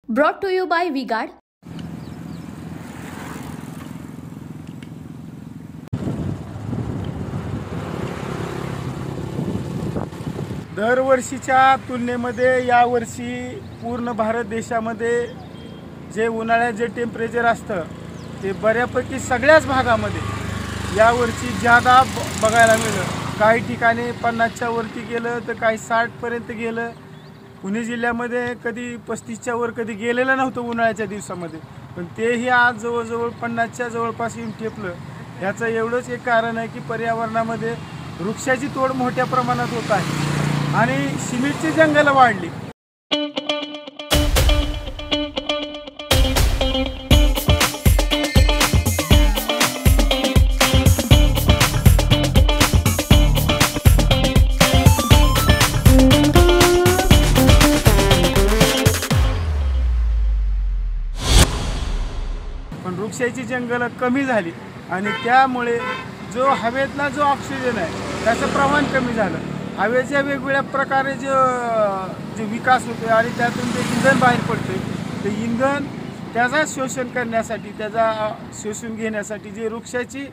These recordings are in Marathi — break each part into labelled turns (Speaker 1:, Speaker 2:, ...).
Speaker 1: Brought to you by V-Guard.
Speaker 2: दरवर्षीच्या तुलनेमध्ये यावर्षी पूर्ण भारत देशामध्ये जे उन्हाळ्यात जे टेम्परेचर असतं ते बऱ्यापैकी सगळ्याच भागामध्ये यावर्षी जादा बघायला मिळालं। काही ठिकाणी 50च्या वरती गेलं तर काही 60 पर्यंत गेलं। पुणे जिल्ह्यामध्ये कधी 35च्या वर कधी गेलेलं नव्हतं उन्हाळ्याच्या दिवसामध्ये, पण तेही आज जवळजवळ 50च्या जवळपास येऊन ठेपलं। याचं एवढंच एक कारण आहे की पर्यावरणामध्ये वृक्षाची तोड मोठ्या प्रमाणात होत आहे आणि सिमेंटची जंगलं वाढली। पण वृक्षाची जंगलं कमी झाली आणि त्यामुळे जो हवेतला जो ऑक्सिजन आहे त्याचं प्रमाण कमी झालं। हवेच्या वेगवेगळ्या प्रकारे जो विकास होतो आणि त्यातून जे इंधन बाहेर पडते ते इंधन त्याचा शोषण करण्यासाठी त्याचा शोषून घेण्यासाठी जे वृक्षाची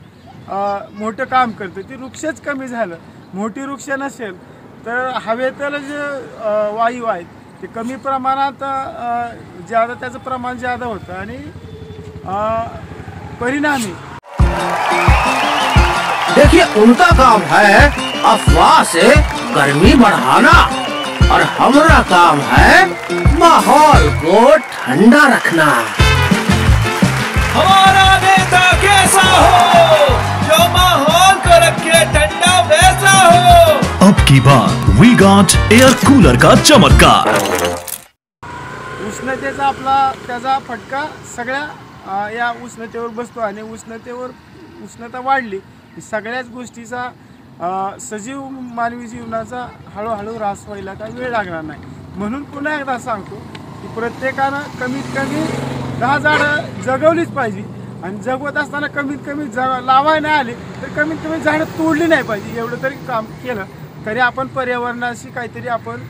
Speaker 2: मोठं काम करतं ते वृक्षच कमी झालं। मोठी वृक्ष नसेल तर हवेतलं जे वायू आहेत ते कमी प्रमाणात ज्यादा त्याचं प्रमाण ज्यादा होतं आणि परिणामी
Speaker 3: देखिए उनका काम है अफवाह से गर्मी बढ़ाना और हमारा काम है माहौल को ठंडा रखना।
Speaker 4: हमारा नेता कैसा हो जो माहौल को रखे ठंडा वैसा हो।
Speaker 5: अब की बात V-Guard एयर कूलर का चमत्कार।
Speaker 2: उष्णतेचा आपला त्याचा फटका सगळ्या या उष्णतेवर बसतो आणि उष्णता वाढली की सगळ्याच गोष्टीचा सजीव मानवी जीवनाचा हळूहळू ऱ्हास व्हायला काही वेळ लागणार नाही। म्हणून पुन्हा एकदा सांगतो की प्रत्येकानं कमीत कमी 10 झाडं जगवलीच पाहिजे आणि जगवत असताना कमीत कमी लावाय नाही आले तर कमीत कमी झाडं तोडली नाही पाहिजे। एवढं तरी काम केलं तरी आपण पर्यावरणाशी काहीतरी आपण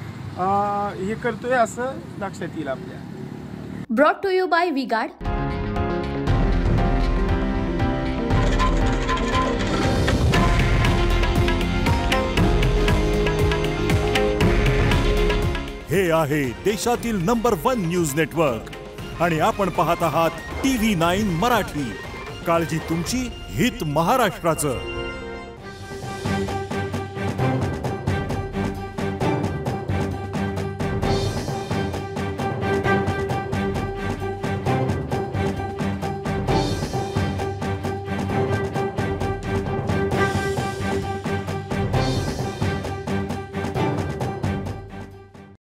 Speaker 2: हे करतोय असं लक्षात येईल आपल्या।
Speaker 1: Brought to you by V-Guard.
Speaker 5: हे आहे देशातील नंबर 1 न्यूज नेटवर्क आणि आपण पाहत आहात TV9 मराठी। काळजी तुमची, हित महाराष्ट्राचं।